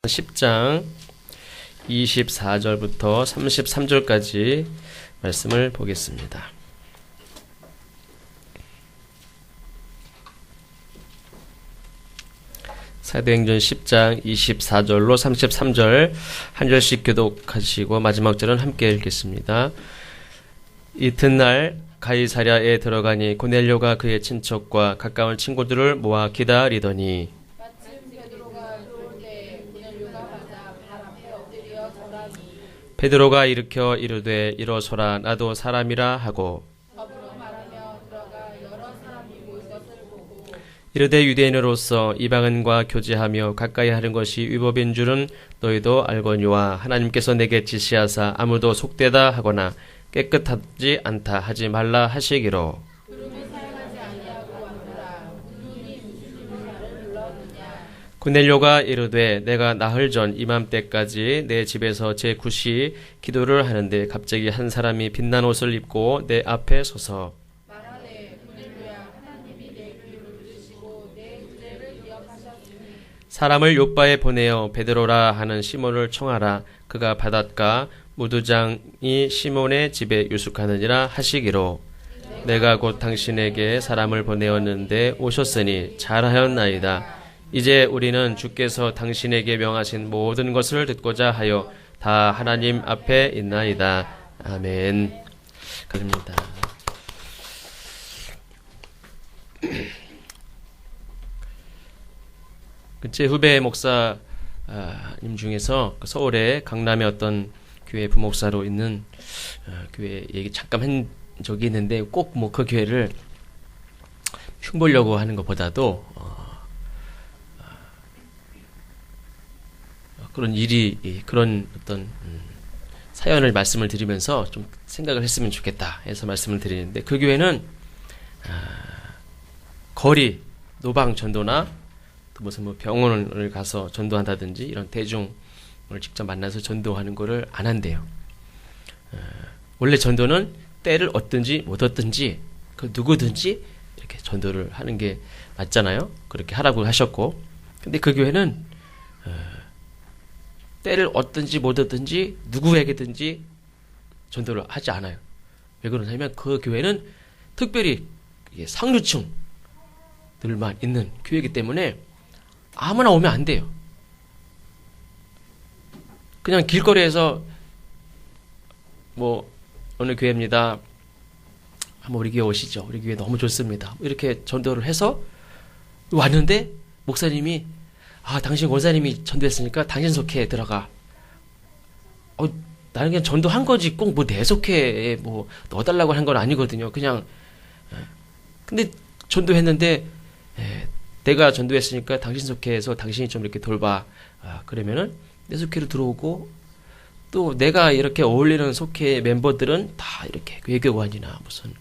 10장 24절부터 33절까지 말씀을 보겠습니다. 사도행전 10장 24절로 33절 한 절씩 교독하시고 마지막 절은 함께 읽겠습니다. 이튿날 가이사랴에 들어가니 고넬료가 그의 친척과 가까운 친구들을 모아 기다리더니 베드로가 일으켜 이르되 일어서라 나도 사람이라 하고 이르되 유대인으로서 이방인과 교제하며 가까이 하는 것이 위법인 줄은 너희도 알거니와 하나님께서 내게 지시하사 아무도 속되다 하거나 깨끗하지 않다 하지 말라 하시기로 고넬료가 이르되 내가 나흘 전 이맘때까지 내 집에서 제 9시 기도를 하는데 갑자기 한 사람이 빛난 옷을 입고 내 앞에 서서 말하되 고넬료야 하나님이 내 기도를 들으시고 내 구제를 기억하셨으니 사람을 요바에 보내어 베드로라 하는 시몬을 청하라 그가 바닷가 무두장이 시몬의 집에 유숙하느니라 하시기로 내가 곧 당신에게 사람을 보내었는데 오셨으니 잘하였나이다. 이제 우리는 주께서 당신에게 명하신 모든 것을 듣고자 하여 다 하나님 앞에 있나이다. 아멘. 그럽니다. 제 후배 목사님 중에서 서울에 강남의 어떤 교회 부목사로 있는 교회 얘기 잠깐 한 적이 있는데 꼭 뭐 그 교회를 흉보려고 하는 것보다도 그런 일이 그런 어떤 사연을 말씀을 드리면서 좀 생각을 했으면 좋겠다 해서 말씀을 드리는데 그 교회는 거리 노방 전도나 또 무슨 뭐 병원을 가서 전도한다든지 이런 대중을 직접 만나서 전도하는 거를 안 한대요. 원래 전도는 때를 얻든지 못 얻든지 그 누구든지 이렇게 전도를 하는 게 맞잖아요. 그렇게 하라고 하셨고 근데 그 교회는 때를 얻든지 못 얻든지 누구에게든지 전도를 하지 않아요. 왜 그러냐면 그 교회는 특별히 상류층들만 있는 교회이기 때문에 아무나 오면 안 돼요. 그냥 길거리에서 뭐 어느 교회입니다. 한번 우리 교회 오시죠. 우리 교회 너무 좋습니다. 이렇게 전도를 해서 왔는데 목사님이 당신 권사님이 전도했으니까 당신 속회에 들어가. 나는 그냥 전도한 거지 꼭 뭐 내 속회에 뭐 넣어달라고 한 건 아니거든요. 그냥 근데 전도했는데 내가 전도했으니까 당신 속회에서 당신이 좀 이렇게 돌봐. 그러면은 내 속회로 들어오고 또 내가 이렇게 어울리는 속회 멤버들은 다 이렇게 외교관이나 무슨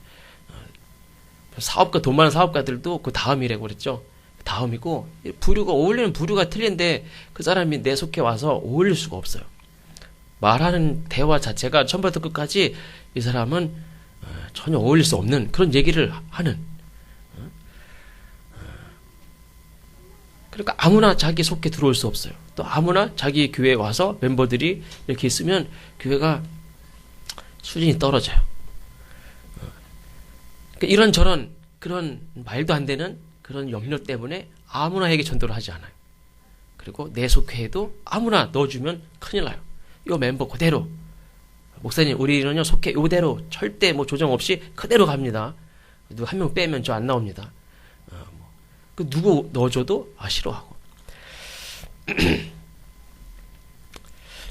사업가 돈 많은 사업가들도 그 다음이라고 그랬죠. 다음이고 부류가 어울리는 부류가 틀린데 그 사람이 내 속해 와서 어울릴 수가 없어요. 말하는 대화 자체가 처음부터 끝까지 이 사람은 전혀 어울릴 수 없는 그런 얘기를 하는 그러니까 아무나 자기 속해 들어올 수 없어요. 또 아무나 자기 교회에 와서 멤버들이 이렇게 있으면 교회가 수준이 떨어져요. 그러니까 이런저런 그런 말도 안 되는 그런 염려 때문에 아무나에게 전도를 하지 않아요. 그리고 내 속회에도 아무나 넣어주면 큰일 나요. 이 멤버 그대로 목사님 우리는요 속회 이대로 절대 뭐 조정 없이 그대로 갑니다. 누구 한 명 빼면 저 안 나옵니다. 그 누구 넣어줘도 싫어하고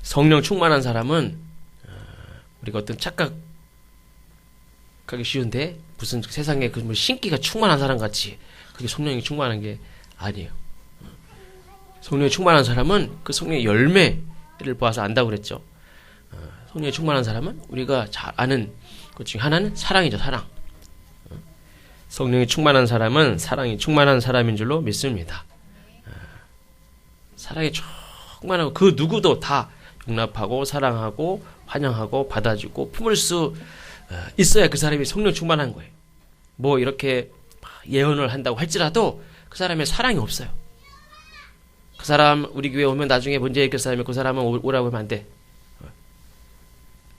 성령 충만한 사람은 우리가 어떤 착각하기 쉬운데 무슨 세상에 그 뭐 신기가 충만한 사람 같이 그게 성령이 충만한 게 아니에요. 성령이 충만한 사람은 그 성령의 열매를 보아서 안다고 그랬죠. 성령이 충만한 사람은 우리가 잘 아는 것 중에 하나는 사랑이죠. 사랑. 성령이 충만한 사람은 사랑이 충만한 사람인 줄로 믿습니다. 사랑이 충만하고 그 누구도 다 용납하고 사랑하고 환영하고 받아주고 품을 수 있어야 그 사람이 성령 충만한 거예요. 뭐 이렇게 예언을 한다고 할지라도 그 사람의 사랑이 없어요. 그 사람 우리 교회 오면 나중에 문제 일으킬 사람이 그 사람은 오라고 하면 안 돼.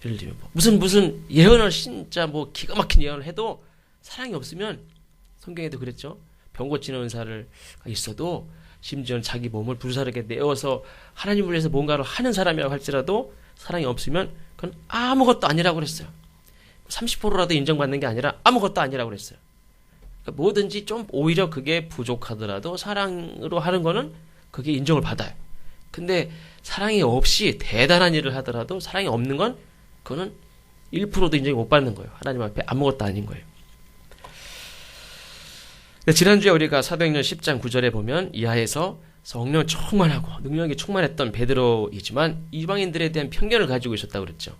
예를 들면 무슨 예언을 진짜 기가 막힌 예언을 해도 사랑이 없으면 성경에도 그랬죠. 병 고치는 은사를 있어도 심지어는 자기 몸을 불사르게 내어서 하나님을 위해서 뭔가를 하는 사람이라고 할지라도 사랑이 없으면 그건 아무것도 아니라고 그랬어요. 30%라도 인정받는 게 아니라 아무것도 아니라고 그랬어요. 그러니까 뭐든지 좀 오히려 그게 부족하더라도 사랑으로 하는 거는 그게 인정을 받아요. 근데 사랑이 없이 대단한 일을 하더라도 사랑이 없는 건 그거는 1%도 인정이 못 받는 거예요. 하나님 앞에 아무것도 아닌 거예요. 지난주에 우리가 사도행전 10장 9절에 보면 이하에서 성령 충만하고 능력이 충만했던 베드로이지만 이방인들에 대한 편견을 가지고 있었다고 그랬죠.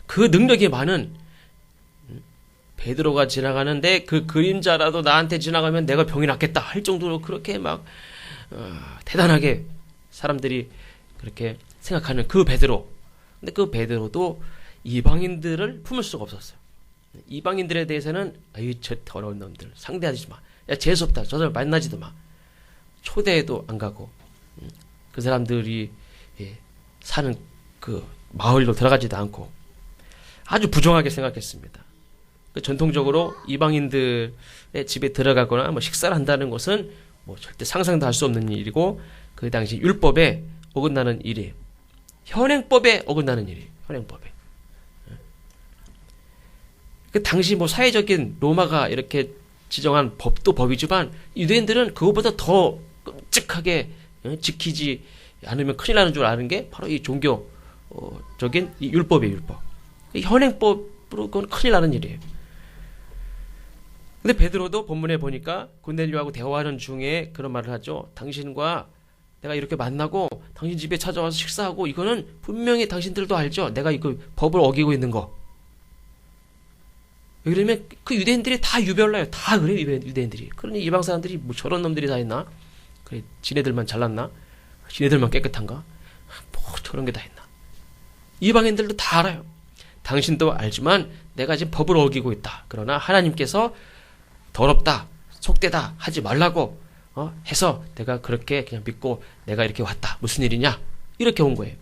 그 능력이 많은 베드로가 지나가는데 그 그림자라도 나한테 지나가면 내가 병이 낫겠다 할 정도로 그렇게 대단하게 사람들이 그렇게 생각하는 그 베드로. 근데 그 베드로도 이방인들을 품을 수가 없었어요. 이방인들에 대해서는 저 더러운 놈들 상대하지 마. 야 재수없다. 저 사람 만나지도 마. 초대도 안 가고 그 사람들이 사는 그 마을로 들어가지도 않고 아주 부정하게 생각했습니다. 전통적으로 이방인들의 집에 들어가거나 식사를 한다는 것은 절대 상상도 할 수 없는 일이고 그 당시 율법에 어긋나는 일이에요. 현행법에 어긋나는 일이에요. 현행법에. 그 당시 사회적인 로마가 이렇게 지정한 법도 법이지만 유대인들은 그것보다 더 끔찍하게 지키지 않으면 큰일 나는 줄 아는 게 바로 이 종교적인 이 율법이에요. 율법. 현행법으로 그건 큰일 나는 일이에요. 근데 베드로도 본문에 보니까 고넬료하고 대화하는 중에 그런 말을 하죠. 당신과 내가 이렇게 만나고 당신 집에 찾아와서 식사하고 이거는 분명히 당신들도 알죠. 내가 이거 법을 어기고 있는 거. 그러면 그 유대인들이 다 유별나요. 다 그래요. 유대인들이. 그러니 이방 사람들이 저런 놈들이 다 있나? 그래, 지네들만 잘났나? 지네들만 깨끗한가? 저런 게 다 있나? 이방인들도 다 알아요. 당신도 알지만 내가 지금 법을 어기고 있다. 그러나 하나님께서 더럽다, 속되다 하지 말라고 해서 내가 그렇게 그냥 믿고 내가 이렇게 왔다. 무슨 일이냐? 이렇게 온 거예요.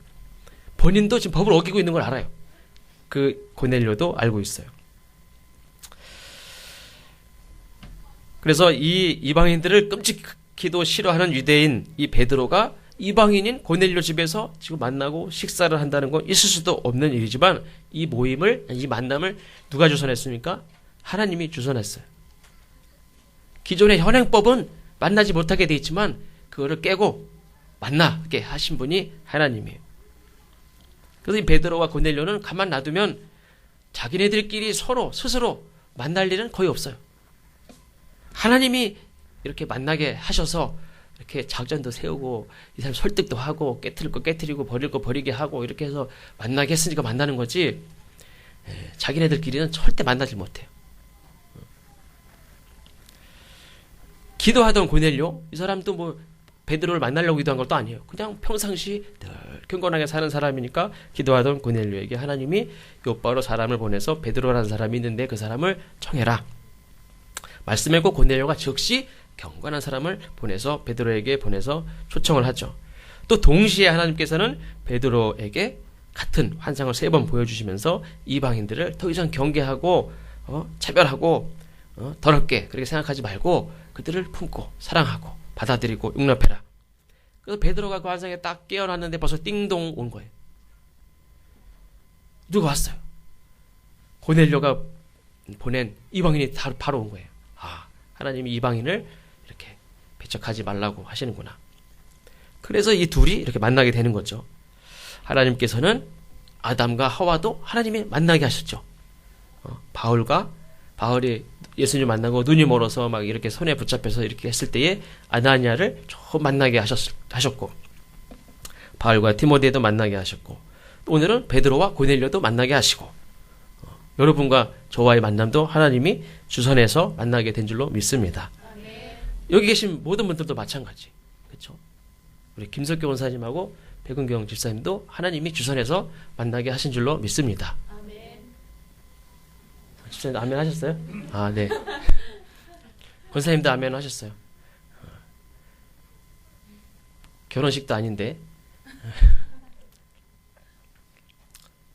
본인도 지금 법을 어기고 있는 걸 알아요. 그 고넬료도 알고 있어요. 그래서 이 이방인들을 끔찍히도 싫어하는 유대인 이 베드로가 이방인인 고넬료 집에서 지금 만나고 식사를 한다는 건 있을 수도 없는 일이지만 이 만남을 누가 주선했습니까? 하나님이 주선했어요. 기존의 현행법은 만나지 못하게 돼 있지만 그거를 깨고 만나게 하신 분이 하나님이에요. 그래서 이 베드로와 고넬료는 가만 놔두면 자기네들끼리 서로 스스로 만날 일은 거의 없어요. 하나님이 이렇게 만나게 하셔서 이렇게 작전도 세우고 이 사람 설득도 하고 깨트릴 거 깨트리고 버릴 거 버리게 하고 이렇게 해서 만나게 했으니까 만나는 거지 자기네들끼리는 절대 만나지 못해요. 기도하던 고넬료 이 사람도 베드로를 만나려고 기도한 것도 아니에요. 그냥 평상시 늘 경건하게 사는 사람이니까 기도하던 고넬료에게 하나님이 요바로 사람을 보내서 베드로라는 사람이 있는데 그 사람을 청해라. 말씀했고 고넬료가 즉시 경건한 사람을 베드로에게 보내서 초청을 하죠. 또 동시에 하나님께서는 베드로에게 같은 환상을 3번 보여주시면서 이방인들을 더 이상 경계하고 차별하고 더럽게 그렇게 생각하지 말고 그들을 품고 사랑하고 받아들이고 용납해라. 그래서 베드로가 그 환상에 딱 깨어났는데 벌써 띵동 온 거예요. 누가 왔어요? 고넬료가 보낸 이방인이 바로 온 거예요. 하나님이 이방인을 이렇게 배척하지 말라고 하시는구나. 그래서 이 둘이 이렇게 만나게 되는 거죠. 하나님께서는 아담과 하와도 하나님이 만나게 하셨죠. 바울이 예수님 만나고 눈이 멀어서 막 이렇게 손에 붙잡혀서 이렇게 했을 때에 아나니아를 좀 만나게 하셨고 바울과 디모데도 만나게 하셨고 오늘은 베드로와 고넬료도 만나게 하시고 여러분과 저와의 만남도 하나님이 주선해서 만나게 된 줄로 믿습니다. 여기 계신 모든 분들도 마찬가지. 그렇죠? 우리 김석교 원사님하고 백은경 집사님도 하나님이 주선해서 만나게 하신 줄로 믿습니다. 집사님 아멘 하셨어요? 아, 네. 권사님도 아멘 하셨어요. 결혼식도 아닌데.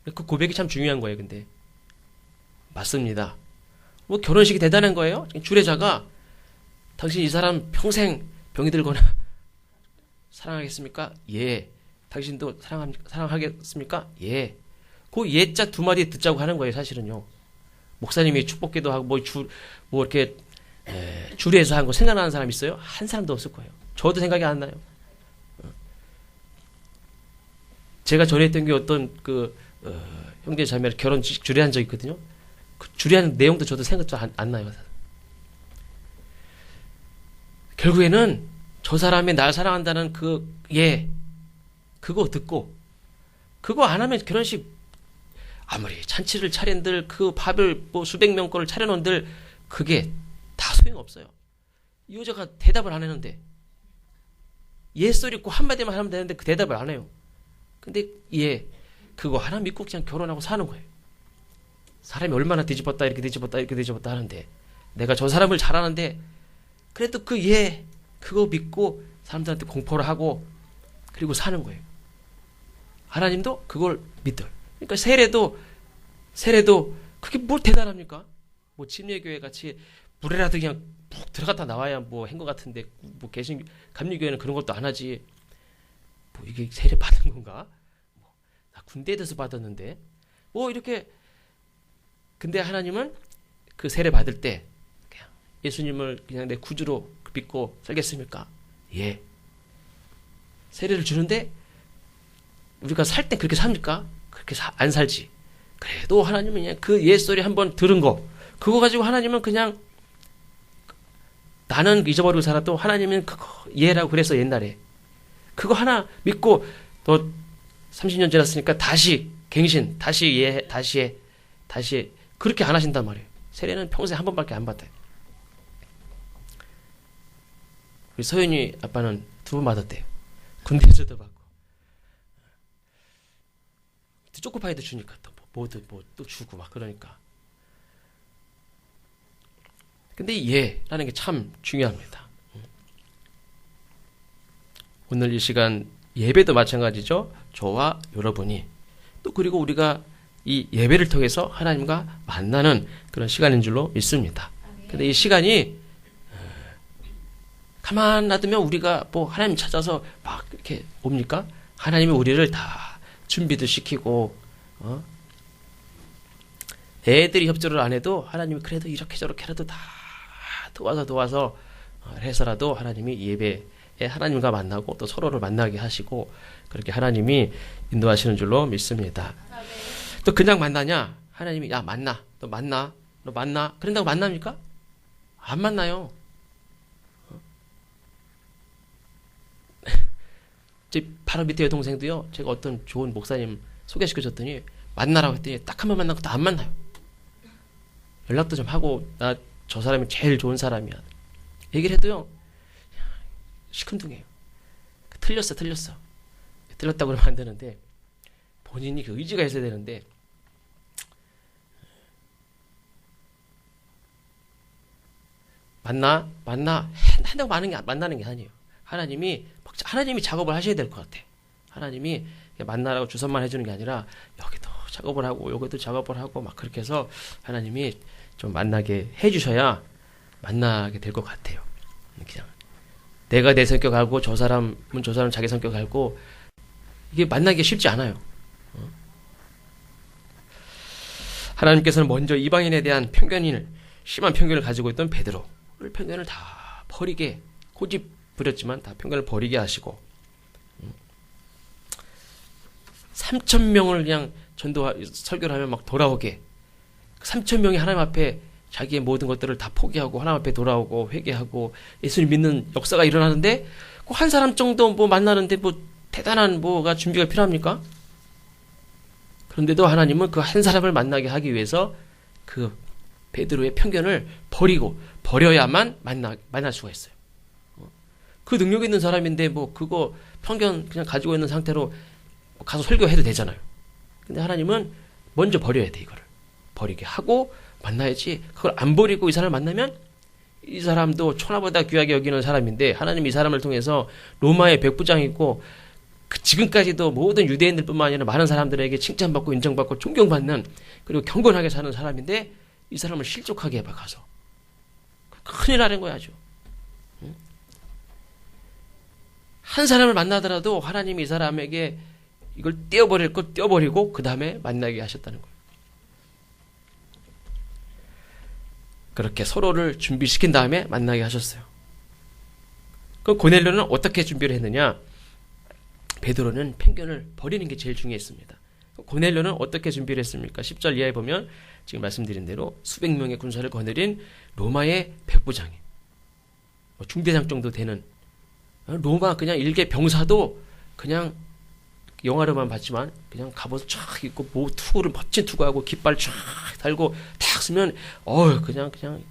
그 고백이 참 중요한 거예요. 근데 맞습니다. 뭐 결혼식이 대단한 거예요? 주례자가 당신 이 사람 평생 병이 들거나 사랑하겠습니까? 예. 당신도 사랑하겠습니까? 예. 그 예자 두 마디 듣자고 하는 거예요, 사실은요. 목사님이 축복기도 하고 뭐 이렇게 주례에서 한 거 생각나는 사람 있어요? 한 사람도 없을 거예요. 저도 생각이 안 나요. 제가 전에 했던 게 어떤 형제 자매 결혼식 주례한 적 있거든요. 그 주례하는 내용도 저도 생각도 안 나요. 결국에는 저 사람이 날 사랑한다는 그거 듣고 그거 안 하면 결혼식 아무리 잔치를 차린들 그 밥을 뭐 수백 명 거를 차려놓은들 그게 다 소용없어요. 이 여자가 대답을 안 했는데 예소리 있고 한마디만 하면 되는데 그 대답을 안 해요. 근데 그거 하나 믿고 그냥 결혼하고 사는 거예요. 사람이 얼마나 뒤집었다 이렇게 뒤집었다 하는데 내가 저 사람을 잘 아는데 그래도 그거 믿고 사람들한테 공포를 하고 그리고 사는 거예요. 하나님도 그걸 믿어요. 그러니까 세례도 그게 뭘 대단합니까? 뭐 침례교회 같이 물에라도 그냥 푹 들어갔다 나와야 뭐 한 것 같은데 뭐 감리교회는 그런 것도 안 하지. 뭐 이게 세례 받은 건가? 나 군대에서 받았는데 뭐 이렇게. 근데 하나님은 그 세례 받을 때 그냥 예수님을 그냥 내 구주로 믿고 살겠습니까? 예. 세례를 주는데 우리가 살 때 그렇게 삽니까? 그렇게 안 살지. 그래도 하나님은 그냥 그 옛소리 한번 들은 거 그거 가지고 하나님은 그냥 나는 잊어버리고 살아도 하나님은 그거 예라고 그랬어 옛날에. 그거 하나 믿고 너 30년 지났으니까 다시 갱신 다시 해 그렇게 안 하신단 말이에요. 세례는 평생 한 번밖에 안 받아요. 우리 서윤이 아빠는 2번 받았대요. 군대에서도 받고 초코파이도 주니까 또 주고 막 그러니까. 근데 예라는 게 참 중요합니다. 오늘 이 시간 예배도 마찬가지죠. 저와 여러분이 또 그리고 우리가 이 예배를 통해서 하나님과 만나는 그런 시간인 줄로 믿습니다. 근데 이 시간이 가만 놔두면 우리가 뭐 하나님 찾아서 막 이렇게 옵니까? 하나님이 우리를 다 준비도 시키고 애들이 협조를 안 해도 하나님이 그래도 이렇게 저렇게라도 다 도와서 해서라도 하나님이 예배에 하나님과 만나고 또 서로를 만나게 하시고 그렇게 하나님이 인도하시는 줄로 믿습니다. 또 그냥 만나냐? 하나님이 야 만나 너 만나 그런다고 만납니까? 안 만나요. 제 바로 밑에 여동생도요. 제가 어떤 좋은 목사님 소개시켜줬더니 만나라고 했더니 딱 한 번 만나고 또 안 만나요. 연락도 좀 하고 나 저 사람이 제일 좋은 사람이야. 얘기를 해도요. 시큰둥해요. 틀렸어. 틀렸다고 그러면 안 되는데 본인이 그 의지가 있어야 되는데 한다고 만나는 게 아니에요. 하나님이 작업을 하셔야 될 것 같아. 하나님이 만나라고 주선만 해주는 게 아니라 여기도 작업을 하고 여기도 작업을 하고 막 그렇게 해서 하나님이 좀 만나게 해주셔야 만나게 될 것 같아요. 그냥 내가 내 성격 알고 저 사람은 자기 성격 알고 이게 만나기가 쉽지 않아요. 하나님께서는 먼저 이방인에 대한 심한 편견을 가지고 있던 베드로를 편견을 다 버리게 고집 부렸지만 다 편견을 버리게 하시고 3,000명을 그냥 설교를 하면 막 돌아오게 3,000명이 하나님 앞에 자기의 모든 것들을 다 포기하고 하나님 앞에 돌아오고 회개하고 예수님 믿는 역사가 일어나는데 꼭 한 사람 정도 뭐 만나는데 뭐 대단한 뭐가 준비가 필요합니까? 그런데도 하나님은 그 한 사람을 만나게 하기 위해서 그 베드로의 편견을 버려야만 만날 수가 있어요. 그 능력 있는 사람인데 뭐 그거 편견 그냥 가지고 있는 상태로 가서 설교해도 되잖아요. 근데 하나님은 먼저 버려야 돼. 이거를 버리게 하고 만나야지. 그걸 안 버리고 이 사람을 만나면 이 사람도 천하보다 귀하게 여기는 사람인데 하나님 이 사람을 통해서 로마의 백부장이고 지금까지도 모든 유대인들뿐만 아니라 많은 사람들에게 칭찬받고 인정받고 존경받는 그리고 경건하게 사는 사람인데 이 사람을 실족하게 해봐 가서. 큰일 나는 거야 아주. 한 사람을 만나더라도 하나님이 이 사람에게 이걸 떼어버릴 걸 떼어버리고 그 다음에 만나게 하셨다는 거예요. 그렇게 서로를 준비시킨 다음에 만나게 하셨어요. 그럼 고넬료는 어떻게 준비를 했느냐? 베드로는 편견을 버리는 게 제일 중요했습니다. 고넬료는 어떻게 준비를 했습니까? 10절 이하에 보면 지금 말씀드린 대로 수백 명의 군사를 거느린 로마의 백부장이 중대장 정도 되는 로마 그냥 일개 병사도 그냥 영화로만 봤지만 그냥 갑옷을 쫙 입고 투구를 멋진 투구하고 깃발 쫙 달고 탁 쓰면 그냥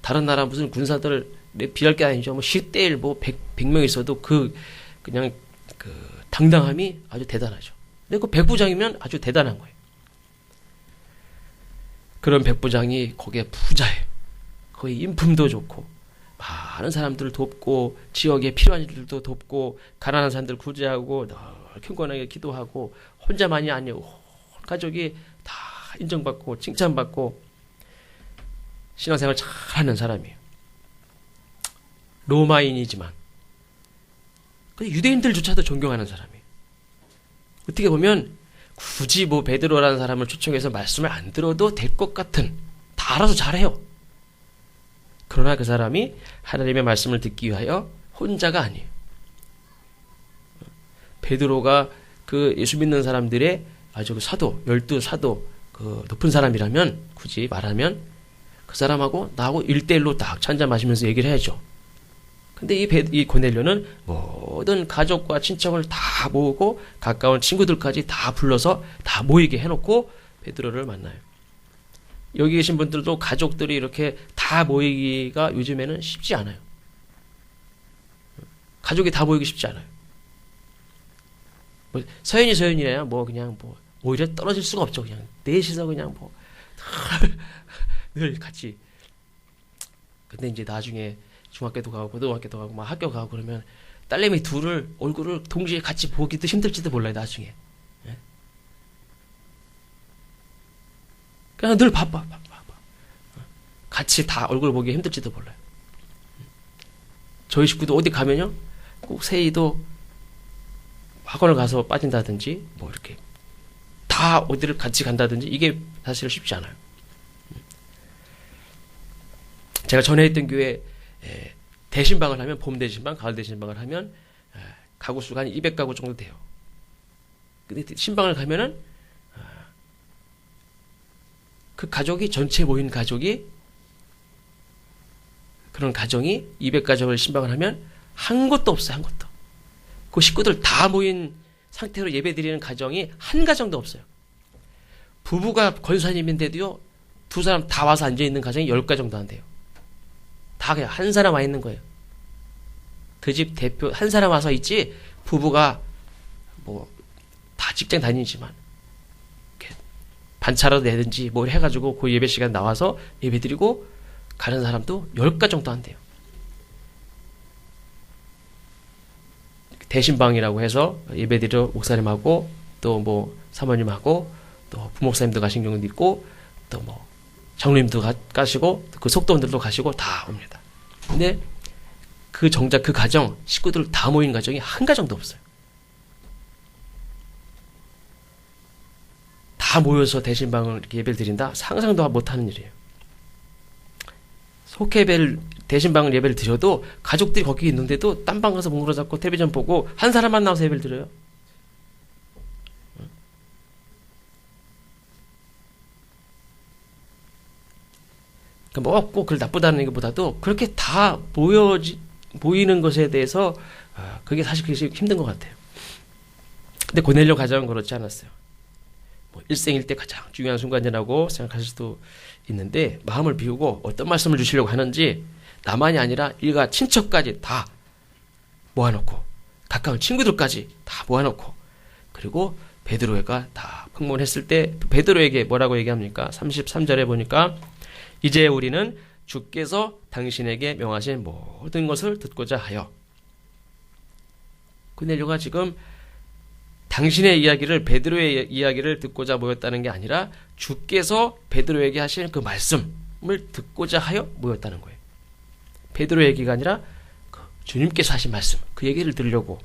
다른 나라 무슨 군사들 비할 게 아니죠. 뭐 10대 1 뭐 100명 있어도 그냥 당당함이 아주 대단하죠. 근데 그 백부장이면 아주 대단한 거예요. 그런 백부장이 거기에 부자예요. 거기 인품도 좋고 많은 사람들을 돕고 지역에 필요한 일들도 돕고 가난한 사람들 구제하고 경건하게 기도하고 혼자만이 아니고 가족이 다 인정받고 칭찬받고 신앙생활 잘하는 사람이에요. 로마인이지만 유대인들조차도 존경하는 사람이에요. 어떻게 보면 굳이 뭐 베드로라는 사람을 초청해서 말씀을 안 들어도 될 것 같은 다 알아서 잘해요. 그러나 그 사람이 하나님의 말씀을 듣기 위하여 혼자가 아니에요. 베드로가 그 예수 믿는 사람들의 아주 그 사도, 12사도 그 높은 사람이라면 굳이 말하면 그 사람하고 나하고 1대1로 딱 한잔 마시면서 얘기를 해야죠. 근데 이 고넬료는 모든 가족과 친척을 다 모으고 가까운 친구들까지 다 불러서 다 모이게 해놓고 베드로를 만나요. 여기 계신 분들도 가족들이 이렇게 다 모이기가 요즘에는 쉽지 않아요. 가족이 다 모이기 쉽지 않아요. 뭐 서연이야 그냥 오히려 떨어질 수가 없죠. 그냥 넷이서 그냥 늘 같이. 근데 이제 나중에 중학교도 가고 고등학교도 가고 막 학교 가고 그러면 딸내미 둘을 얼굴을 동시에 같이 보기도 힘들지도 몰라요. 나중에. 예? 그냥 늘 바빠. 같이 다 얼굴 보기 힘들지도 몰라요. 저희 식구도 어디 가면요 꼭 세이도 학원을 가서 빠진다든지 뭐 이렇게 다 어디를 같이 간다든지 이게 사실 쉽지 않아요. 제가 전에 있던 교회 대신방을 하면 봄 대신방, 가을 대신방을 하면 가구 수가 한 200가구 정도 돼요. 근데 신방을 가면은 그 가족이 전체 모인 가족이 그런 가정이 200가족을 신방을 하면 한 곳도 없어요. 한 곳도. 그 식구들 다 모인 상태로 예배드리는 가정이 한 가정도 없어요. 부부가 권사님인데도요. 두 사람 다 와서 앉아있는 가정이 10가정도 안 돼요. 다 그냥 한 사람 와 있는 거예요. 그 집 대표 한 사람 와서 있지 부부가 다 직장 다니지만 반차라도 내든지 뭘 해가지고 그 예배 시간 나와서 예배 드리고 가는 사람도 10가정도 안 돼요. 대신방이라고 해서 예배 드리러 목사님하고 또 사모님하고 또 부목사님도 가신 경우도 있고 또 장로님도 가시고 그 속도원들도 가시고 다 옵니다. 근데 정작 그 가정 식구들 다 모인 가정이 한 가정도 없어요. 다 모여서 대신방을 이렇게 예배를 드린다? 상상도 못하는 일이에요. 속예배를 대신방을 예배를 드려도 가족들이 거기 있는데도 딴 방 가서 뭉그러 잡고 텔레비전 보고 한 사람만 나와서 예배를 드려요. 그러니까 꼭 그걸 나쁘다는 것보다도 그렇게 다 모이는 것에 대해서 그게 사실 힘든 것 같아요. 근데 고넬료 가정은 그렇지 않았어요. 일생일 때 가장 중요한 순간이라고 생각하실 수도 있는데 마음을 비우고 어떤 말씀을 주시려고 하는지 나만이 아니라 일가 친척까지 다 모아놓고 가까운 친구들까지 다 모아놓고 그리고 베드로가 다 방문했을 때 베드로에게 뭐라고 얘기합니까? 33절에 보니까 이제 우리는 주께서 당신에게 명하신 모든 것을 듣고자 하여. 고넬료가 지금 당신의 이야기를, 베드로의 이야기를 듣고자 모였다는 게 아니라 주께서 베드로에게 하신 그 말씀을 듣고자 하여 모였다는 거예요. 베드로 얘기가 아니라 주님께서 하신 말씀, 그 얘기를 들으려고.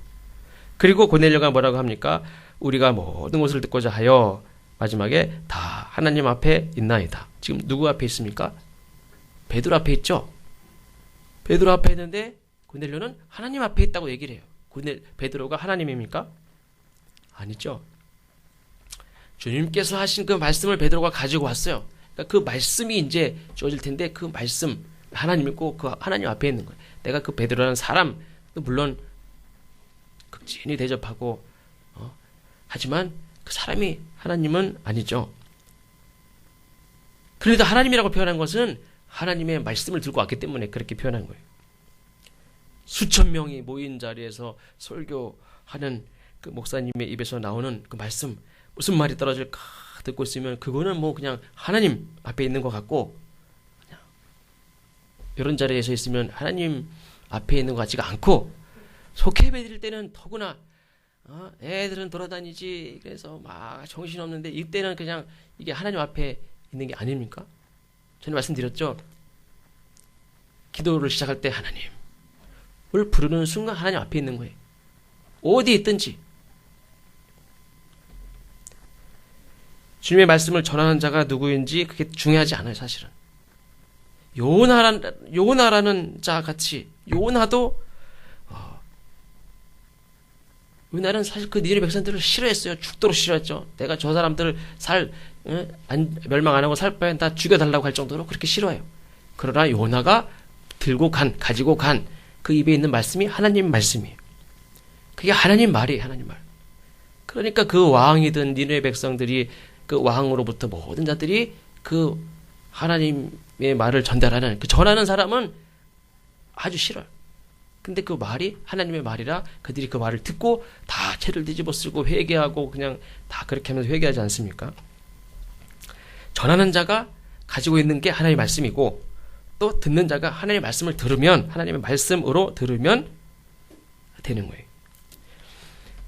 그리고 고넬료가 뭐라고 합니까? 우리가 모든 것을 듣고자 하여 마지막에 다 하나님 앞에 있나이다. 지금 누구 앞에 있습니까? 베드로 앞에 있죠? 베드로 앞에 있는데 고넬료는 하나님 앞에 있다고 얘기를 해요. 베드로가 하나님입니까? 아니죠. 주님께서 하신 그 말씀을 베드로가 가지고 왔어요. 그러니까 그 말씀이 이제 주어질 텐데 그 말씀, 하나님이고 그 하나님 앞에 있는 거예요. 내가 그 베드로라는 사람, 물론 극진히 대접하고 하지만 그 사람이 하나님은 아니죠. 그래도 하나님이라고 표현한 것은 하나님의 말씀을 들고 왔기 때문에 그렇게 표현한 거예요. 수천 명이 모인 자리에서 설교하는 그 목사님의 입에서 나오는 그 말씀, 무슨 말이 떨어질까 듣고 있으면 그거는 뭐 그냥 하나님 앞에 있는 것 같고, 그냥 이런 자리에서 있으면 하나님 앞에 있는 것 같지가 않고, 속회배 드릴 때는 더구나 애들은 돌아다니지 그래서 막 정신없는데 이때는 그냥 이게 하나님 앞에 있는 게 아닙니까? 저는 말씀드렸죠. 기도를 시작할 때 하나님을 부르는 순간 하나님 앞에 있는 거예요. 어디 있든지. 주님의 말씀을 전하는 자가 누구인지 그게 중요하지 않아요, 사실은. 요나라는 자 같이, 요나도 요나는 사실 그 니느웨 백성들을 싫어했어요. 죽도록 싫어했죠. 내가 저 사람들을 멸망 안 하고 살 바엔 다 죽여달라고 할 정도로 그렇게 싫어해요. 그러나 요나가 가지고 간 그 입에 있는 말씀이 하나님 말씀이에요. 그게 하나님 말이에요, 하나님 말. 그러니까 그 왕이든 니느웨 백성들이 그 왕으로부터 모든 자들이 그 하나님의 말을 전달하는, 그 전하는 사람은 아주 싫어요. 근데 그 말이 하나님의 말이라 그들이 그 말을 듣고 다 채를 뒤집어 쓰고 회개하고 그냥 다 그렇게 하면서 회개하지 않습니까? 전하는 자가 가지고 있는 게 하나님의 말씀이고, 또 듣는 자가 하나님의 말씀을 들으면, 하나님의 말씀으로 들으면 되는 거예요.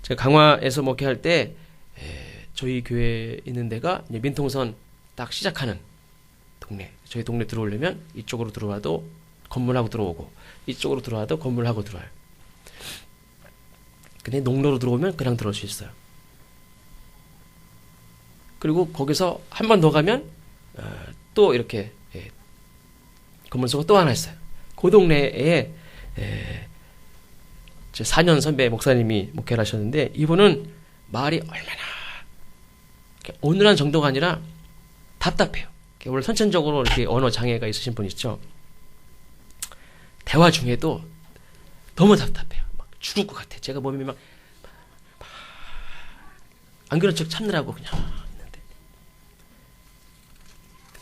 제가 강화에서 목회할 때 저희 교회에 있는 데가 이제 민통선 딱 시작하는 동네, 저희 동네 들어오려면 이쪽으로 들어와도 건물하고 들어오고 이쪽으로 들어와도 건물하고 들어와요. 근데 농로로 들어오면 그냥 들어올 수 있어요. 그리고 거기서 한 번 더 가면 또 이렇게 건물소가 또 하나 있어요. 그 동네에 제 4년 선배 목사님이 목회를 하셨는데, 이분은 말이 얼마나 온순한 정도가 아니라 답답해요. 원래 선천적으로 이렇게 언어 장애가 있으신 분 있죠. 대화 중에도 너무 답답해요. 막 죽을 것 같아. 제가 보면 막 안 그런 척 참느라고 그냥 있는데.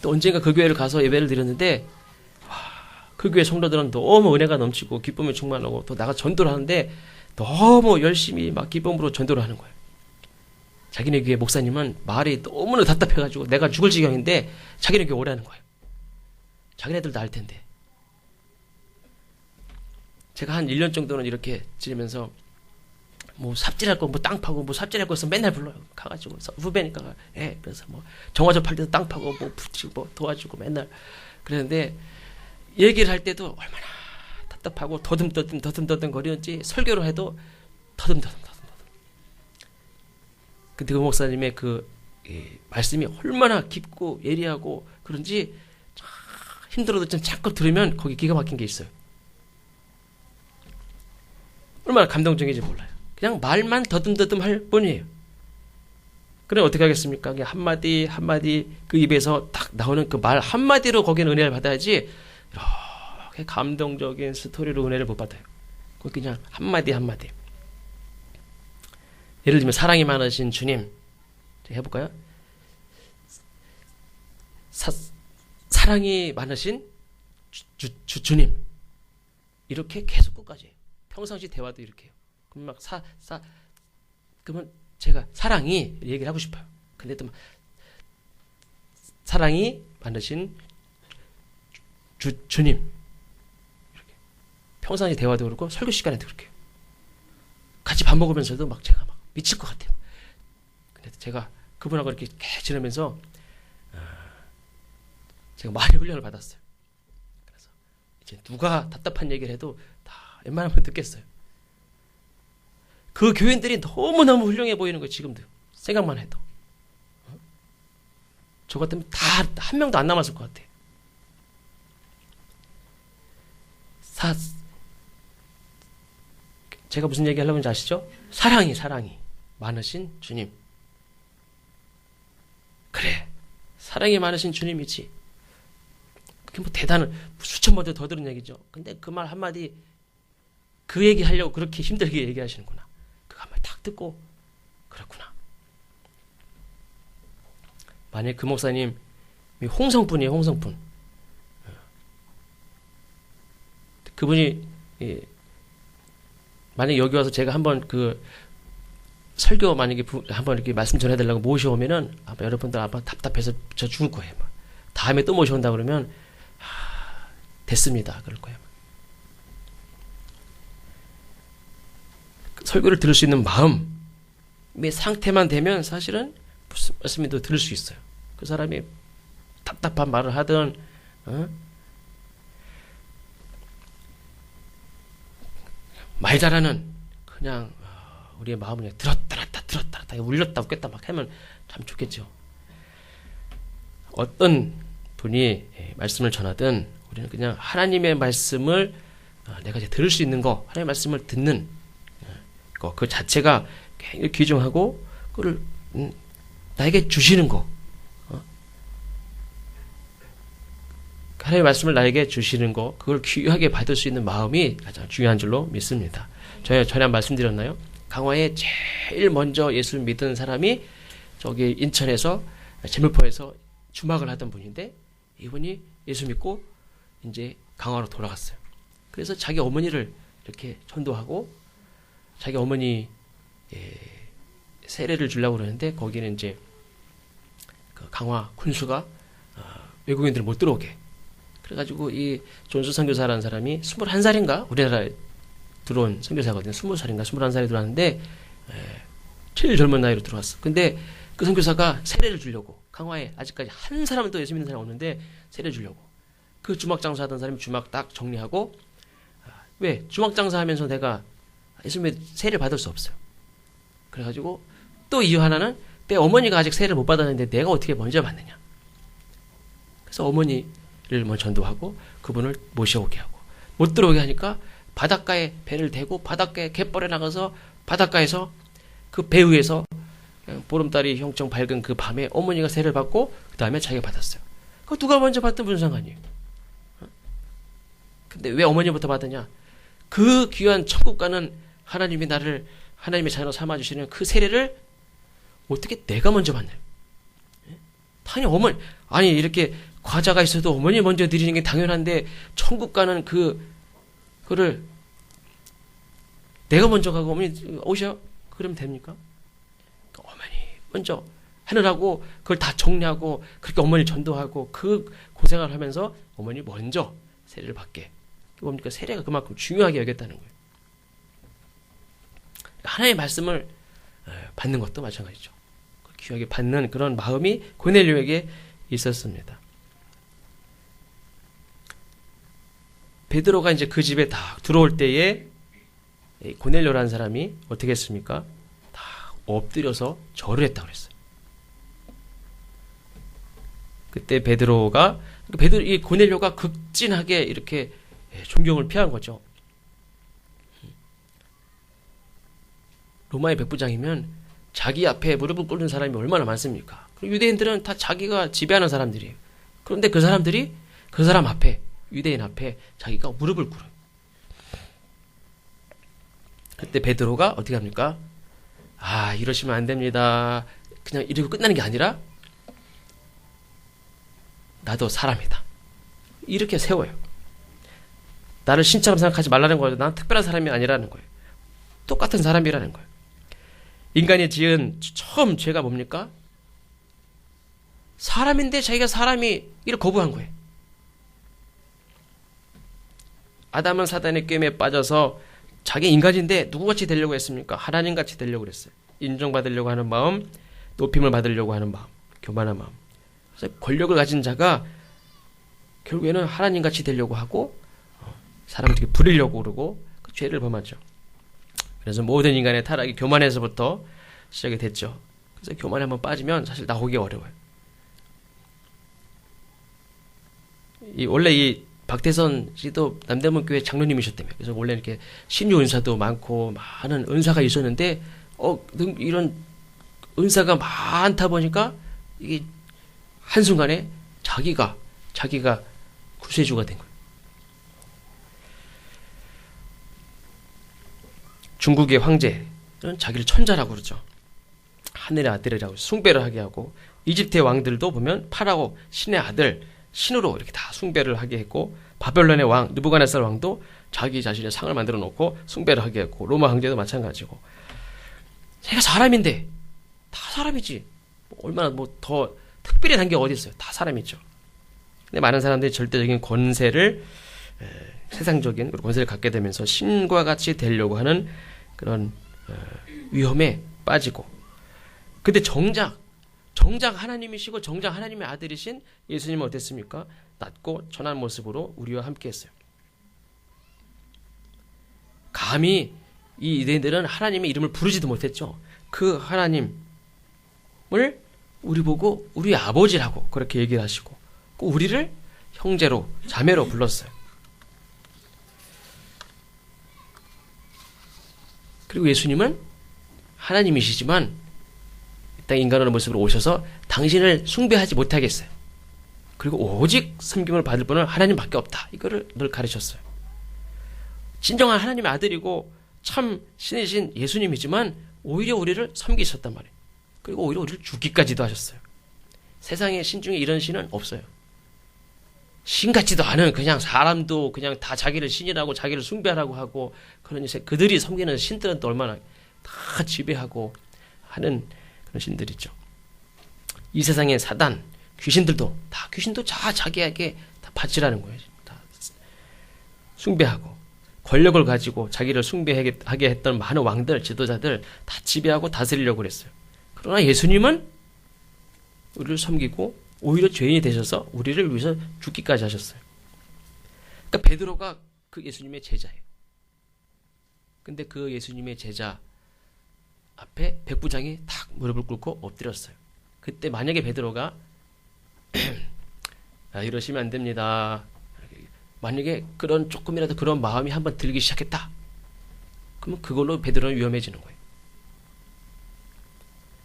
또 언젠가 그 교회를 가서 예배를 드렸는데, 그 교회 성도들은 너무 은혜가 넘치고 기쁨이 충만하고 또 나가 전도를 하는데 너무 열심히 막 기쁨으로 전도를 하는 거예요. 자기네 교회 목사님은 말이 너무나 답답해가지고 내가 죽을 지경인데 자기네 교회 오라는 거예요. 자기네들도 알 텐데. 제가 한 1년 정도는 이렇게 지내면서 뭐 삽질할 거, 뭐 땅 파고, 뭐 삽질할 거 있으면 맨날 불러요. 가가지고 후배니까, 그래서 뭐 정화조 팔 때도 땅 파고, 뭐 붙이고, 뭐 도와주고 맨날 그랬는데, 얘기를 할 때도 얼마나 답답하고 더듬더듬 거리는지, 설교를 해도 더듬더듬. 근데 그 목사님의 그 말씀이 얼마나 깊고 예리하고 그런지 힘들어도 좀 자꾸 들으면 거기 기가 막힌 게 있어요. 얼마나 감동적인지 몰라요. 그냥 말만 더듬더듬 할 뿐이에요. 그래 어떻게 하겠습니까? 그냥 한마디 그 입에서 딱 나오는 그 말 한마디로 거기는 은혜를 받아야지, 이렇게 감동적인 스토리로 은혜를 못 받아요. 그냥 한마디. 예를 들면 사랑이 많으신 주님, 해볼까요? 사랑이 많으신 주님, 이렇게 계속 끝까지 해요. 평상시 대화도 이렇게 해요. 그럼 막 그러면 제가 사랑이 얘기를 하고 싶어요. 근데 또 막 사랑이 많으신 주님. 이렇게. 평상시 대화도 그렇고 설교 시간에도 그렇게. 같이 밥 먹으면서도 막 제가 막 미칠 것 같아요. 근데 제가 그분하고 이렇게 지내면서 제가 많이 훈련을 받았어요. 그래서 이제 누가 답답한 얘기를 해도 다 웬만하면 듣겠어요. 그 교인들이 너무너무 훌륭해 보이는 거예요. 지금도 생각만 해도. 저 같으면 다 한 명도 안 남았을 것 같아요. 제가 무슨 얘기 하려고 하는지 아시죠? 사랑이 많으신 주님. 그래, 사랑이 많으신 주님이지. 그게 뭐 대단한 수천 번도 더 들은 얘기죠. 근데 그 말 한마디, 그 얘기 하려고 그렇게 힘들게 얘기하시는구나. 그 한 말 딱 듣고 그렇구나. 만약 그 목사님 홍성뿐이에요. 홍성뿐. 그분이 만약 여기 와서 제가 한번 그 설교 만약에 한번 이렇게 말씀 전해달라고 모셔오면은 아마 여러분들 아마 답답해서 저 죽을 거예요. 다음에 또 모셔온다 그러면 됐습니다. 그럴 거예요. 설교를 들을 수 있는 마음의 상태만 되면 사실은 무슨 말씀이도 들을 수 있어요. 그 사람이 답답한 말을 하든 말 잘하는 그냥 우리의 마음을 들었다 놨다 울렸다 웃겼다 막 하면 참 좋겠죠. 어떤 분이 말씀을 전하든 우리는 그냥 하나님의 말씀을 내가 이제 들을 수 있는 거, 하나님의 말씀을 듣는 거, 그 자체가 굉장히 귀중하고 그걸 나에게 주시는 거, 하나님의 말씀을 나에게 주시는 거, 그걸 귀하게 받을 수 있는 마음이 가장 중요한 줄로 믿습니다. 전에 말씀드렸나요? 강화에 제일 먼저 예수 믿은 사람이 저기 인천에서 제물포에서 주막을 하던 분인데 이분이 예수 믿고 이제 강화로 돌아갔어요. 그래서 자기 어머니를 이렇게 전도하고 자기 어머니 세례를 주려고 그러는데 거기는 이제 그 강화 군수가 외국인들을 못 들어오게. 그래가지고 이 존스 선교사라는 사람이 21살인가 우리나라에 들어온 선교사거든요. 20살인가 21살에 들어왔는데 제일 젊은 나이로 들어왔어. 근데 그 선교사가 세례를 주려고 강화에 아직까지 한 사람도 예수 믿는 사람이 없는데 세례 주려고 그 주막 장사하던 사람이 주막 딱 정리하고 왜 주막 장사하면서 내가 예수 믿 세례를 받을 수 없어요. 그래가지고 또 이유 하나는 내 어머니가 아직 세례를 못 받았는데 내가 어떻게 먼저 받느냐. 그래서 어머니를 먼저 전도하고 그분을 모셔오게 하고 못 들어오게 하니까 바닷가에 배를 대고 바닷가에 갯벌에 나가서 바닷가에서 그 배 위에서 보름달이 형청 밝은 그 밤에 어머니가 세례를 받고 그 다음에 자기가 받았어요. 그 누가 먼저 받든 무슨 상관이에요. 근데 왜 어머니부터 받느냐. 그 귀한 천국 가는 하나님이 나를 하나님의 자녀로 삼아주시는 그 세례를 어떻게 내가 먼저 받나요? 당연히 어머니, 아니 이렇게 과자가 있어도 어머니 먼저 드리는 게 당연한데 천국 가는 그거를 내가 먼저 가고 어머니 오셔? 그러면 됩니까? 어머니 먼저 하느라고 그걸 다 정리하고 그렇게 어머니 전도하고 그 고생을 하면서 어머니 먼저 세례를 받게. 뭡니까? 세례가 그만큼 중요하게 여겼다는 거예요. 하나님의 말씀을 받는 것도 마찬가지죠. 귀하게 받는 그런 마음이 고넬료에게 있었습니다. 베드로가 이제 그 집에 다 들어올 때에 고넬료라는 사람이 어떻게 했습니까? 다 엎드려서 절을 했다고 그랬어요. 그때 이 고넬료가 극진하게 이렇게 존경을 피한 거죠. 로마의 백부장이면 자기 앞에 무릎을 꿇는 사람이 얼마나 많습니까? 유대인들은 다 자기가 지배하는 사람들이에요. 그런데 그 사람들이 그 사람 앞에, 유대인 앞에 자기가 무릎을 꿇어요. 그때 베드로가 어떻게 합니까? 이러시면 안 됩니다. 그냥 이러고 끝나는 게 아니라 나도 사람이다. 이렇게 세워요. 나를 신처럼 생각하지 말라는 거예요. 난 특별한 사람이 아니라는 거예요. 똑같은 사람이라는 거예요. 인간이 지은 처음 죄가 뭡니까? 사람인데 자기가 사람이 이를 거부한 거예요. 아담은 사단의 꾀임에 빠져서 자기 인간인데 누구같이 되려고 했습니까? 하나님같이 되려고 그랬어요. 인정받으려고 하는 마음, 높임을 받으려고 하는 마음, 교만한 마음. 그래서 권력을 가진 자가 결국에는 하나님같이 되려고 하고 사람들에게 부리려고 그러고 그 죄를 범하죠. 그래서 모든 인간의 타락이 교만에서부터 시작이 됐죠. 그래서 교만에 한번 빠지면 사실 나오기 어려워요. 원래 이 박태선 씨도 남대문 교회 장로님이셨다며. 그래서 원래 이렇게 신유 은사도 많고 많은 은사가 있었는데 이런 은사가 많다 보니까 이게 한순간에 자기가 구세주가 된 거예요. 중국의 황제는 자기를 천자라고 그러죠. 하늘의 아들이라고 숭배를 하게 하고, 이집트의 왕들도 보면 파라오 신의 아들, 신으로 이렇게 다 숭배를 하게 했고, 바벨론의 왕 느부갓네살 왕도 자기 자신의 상을 만들어 놓고 숭배를 하게 했고, 로마 황제도 마찬가지고. 제가 사람인데 다 사람이지 얼마나 더 특별히 단 게 어디 있어요. 다 사람이죠. 근데 많은 사람들이 절대적인 권세를, 세상적인 권세를 갖게 되면서 신과 같이 되려고 하는 그런 위험에 빠지고, 근데 정작 하나님이시고 정작 하나님의 아들이신 예수님은 어땠습니까? 낮고 천한 모습으로 우리와 함께 했어요. 감히 이 유대인들은 하나님의 이름을 부르지도 못했죠. 그 하나님을 우리 보고 우리 아버지라고 그렇게 얘기를 하시고, 우리를 형제로 자매로 불렀어요. 그리고 예수님은 하나님이시지만 이 땅 인간의 모습으로 오셔서 당신을 숭배하지 못하겠어요. 그리고 오직 섬김을 받을 분은 하나님밖에 없다. 이거를 늘 가르쳤어요. 진정한 하나님의 아들이고 참 신이신 예수님이지만 오히려 우리를 섬기셨단 말이에요. 그리고 오히려 우리를 죽기까지도 하셨어요. 세상에 신 중에 이런 신은 없어요. 신 같지도 않은 그냥 사람도 그냥 다 자기를 신이라고 자기를 숭배하라고 하고, 그러니 그들이 섬기는 신들은 또 얼마나 다 지배하고 하는 그런 신들이죠. 이 세상의 사단, 귀신들도 자기에게 다 바치라는 거예요. 다 숭배하고 권력을 가지고 자기를 숭배하게 했던 많은 왕들, 지도자들 다 지배하고 다스리려고 그랬어요. 그러나 예수님은 우리를 섬기고 오히려 죄인이 되셔서 우리를 위해서 죽기까지 하셨어요. 그러니까 베드로가 그 예수님의 제자예요. 근데 그 예수님의 제자 앞에 백부장이 탁 무릎을 꿇고 엎드렸어요. 그때 만약에 베드로가 이러시면 안 됩니다. 만약에 그런 조금이라도 그런 마음이 한번 들기 시작했다. 그러면 그걸로 베드로는 위험해지는 거예요.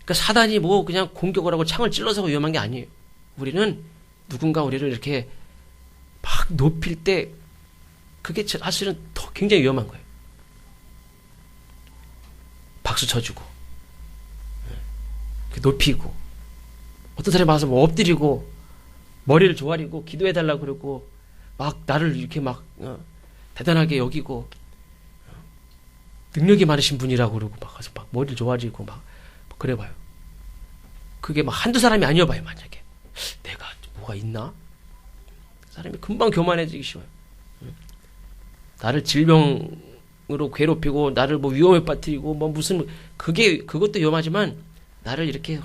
그러니까 사단이 그냥 공격을 하고 창을 찔러서 위험한 게 아니에요. 우리는 누군가 우리를 이렇게 막 높일 때 그게 사실은 더 굉장히 위험한 거예요. 박수 쳐주고 높이고, 어떤 사람이 와서 엎드리고 머리를 조아리고 기도해달라고 그러고 막 나를 이렇게 대단하게 여기고 능력이 많으신 분이라고 그러고 막 가서 막 머리를 조아리고 막 그래봐요. 그게 한두 사람이 아니어봐요. 만약에 내가 뭐가 있나? 사람이 금방 교만해지기 쉬워요. 나를 질병으로 괴롭히고 나를 위험에 빠뜨리고 무슨 그것도 위험하지만 나를 이렇게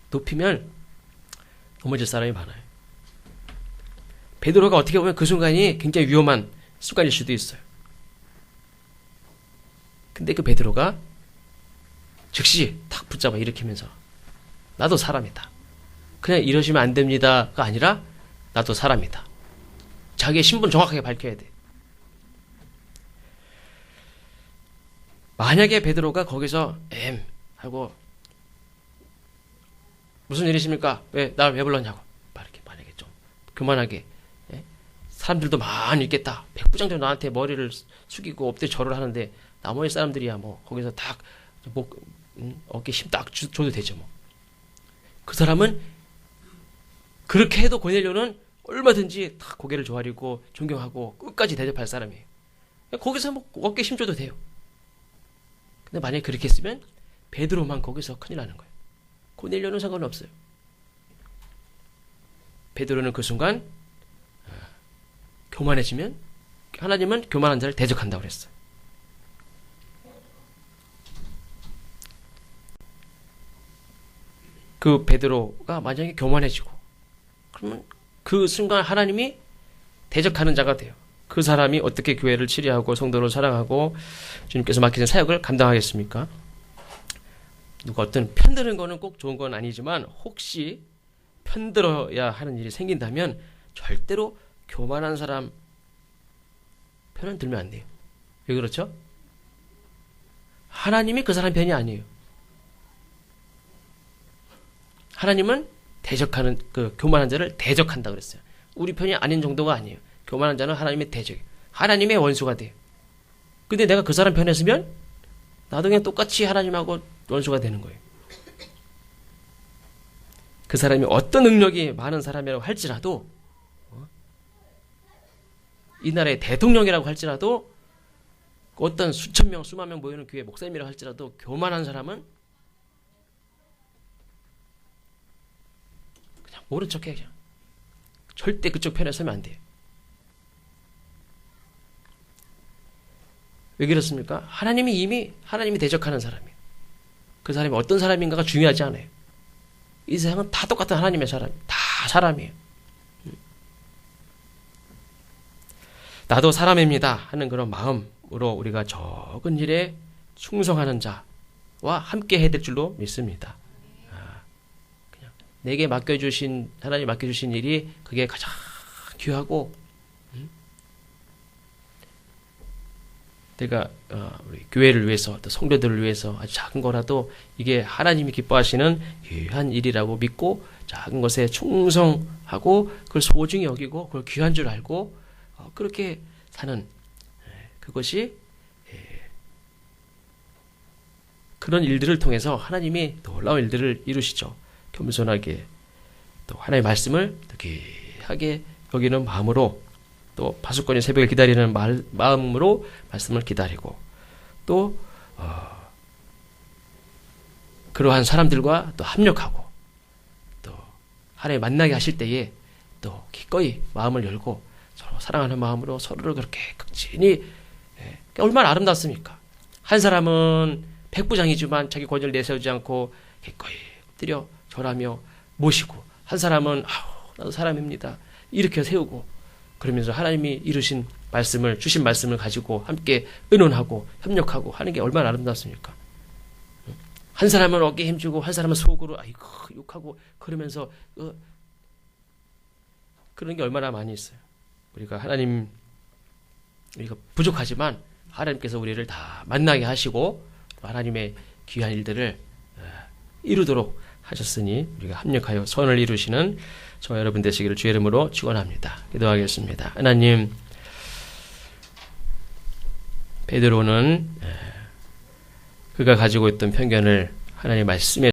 높이면 넘어질 사람이 많아요. 베드로가 어떻게 보면 그 순간이 굉장히 위험한 순간일 수도 있어요. 근데 그 베드로가 즉시 탁 붙잡아 일으키면서 나도 사람이다. 그냥 이러시면 안 됩니다가 아니라 나도 사람이다. 자기의 신분 정확하게 밝혀야 돼. 만약에 베드로가 거기서 하고 무슨 일이십니까? 나를 왜 불렀냐고 이렇게 만약에 좀 교만하게, 사람들도 많이 있겠다. 백부장도 나한테 머리를 숙이고 엎드려 절을 하는데 나머지 사람들이야 거기서 딱 어깨 힘 딱 줘도 되죠. 그 사람은 그렇게 해도 고넬료는 얼마든지 다 고개를 조아리고 존경하고 끝까지 대접할 사람이에요. 거기서 어깨 힘 줘도 돼요. 근데 만약에 그렇게 했으면 베드로만 거기서 큰일 나는 거예요. 고넬료는 상관없어요. 베드로는 그 순간 교만해지면 하나님은 교만한 자를 대적한다고 그랬어요. 그 베드로가 만약에 교만해지고 그러면 그 순간 하나님이 대적하는 자가 돼요. 그 사람이 어떻게 교회를 치리하고 성도를 사랑하고 주님께서 맡기신 사역을 감당하겠습니까? 누가 어떤 편드는 거는 꼭 좋은 건 아니지만 혹시 편들어야 하는 일이 생긴다면 절대로 교만한 사람 편은 들면 안 돼요. 왜 그렇죠? 하나님이 그 사람 편이 아니에요. 하나님은 대적하는 그 교만한 자를 대적한다 그랬어요. 우리 편이 아닌 정도가 아니에요. 교만한 자는 하나님의 대적, 하나님의 원수가 돼요. 근데 내가 그 사람 편에 서면 나도 그냥 똑같이 하나님하고 원수가 되는 거예요. 그 사람이 어떤 능력이 많은 사람이라고 할지라도 이 나라의 대통령이라고 할지라도 어떤 수천 명, 수만 명 모이는 교회 목사님이라고 할지라도 교만한 사람은 그냥 모른 척해. 그냥. 절대 그쪽 편에 서면 안 돼요. 왜 그렇습니까? 하나님이 이미 하나님이 대적하는 사람이에요. 그 사람이 어떤 사람인가가 중요하지 않아요. 이 세상은 다 똑같은 하나님의 사람, 다 사람이에요. 나도 사람입니다 하는 그런 마음으로 우리가 적은 일에 충성하는 자와 함께 해야 될 줄로 믿습니다. 그냥 내게 맡겨주신 하나님 맡겨주신 일이 그게 가장 귀하고 내가 우리 교회를 위해서 또 성도들을 위해서 아주 작은 거라도 이게 하나님이 기뻐하시는 귀한 일이라고 믿고 작은 것에 충성하고 그걸 소중히 여기고 그걸 귀한 줄 알고 그렇게 사는 그것이 그런 일들을 통해서 하나님이 놀라운 일들을 이루시죠. 겸손하게 또 하나님의 말씀을 귀하게 여기는 마음으로 또 파수꾼이 새벽에 기다리는 마음으로 말씀을 기다리고 또 그러한 사람들과 또 합력하고 또 하나님 만나게 하실 때에 또 기꺼이 마음을 열고 서로 사랑하는 마음으로 서로를 그렇게 극진히 얼마나 아름답습니까? 한 사람은 백부장이지만 자기 권위를 내세우지 않고 기꺼이 엎드려 절하며 모시고 한 사람은 나도 사람입니다 이렇게 세우고 그러면서 하나님이 이루신 말씀을 주신 말씀을 가지고 함께 의논하고 협력하고 하는 게 얼마나 아름답습니까? 한 사람은 어깨에 힘주고 한 사람은 속으로 아이고 욕하고 그러면서 그런 게 얼마나 많이 있어요. 우리가 부족하지만 하나님께서 우리를 다 만나게 하시고 하나님의 귀한 일들을 이루도록 하셨으니 우리가 합력하여 선을 이루시는 저와 여러분 되시기를 주의 이름으로 축원합니다. 기도하겠습니다. 하나님, 베드로는 그가 가지고 있던 편견을 하나님 말씀에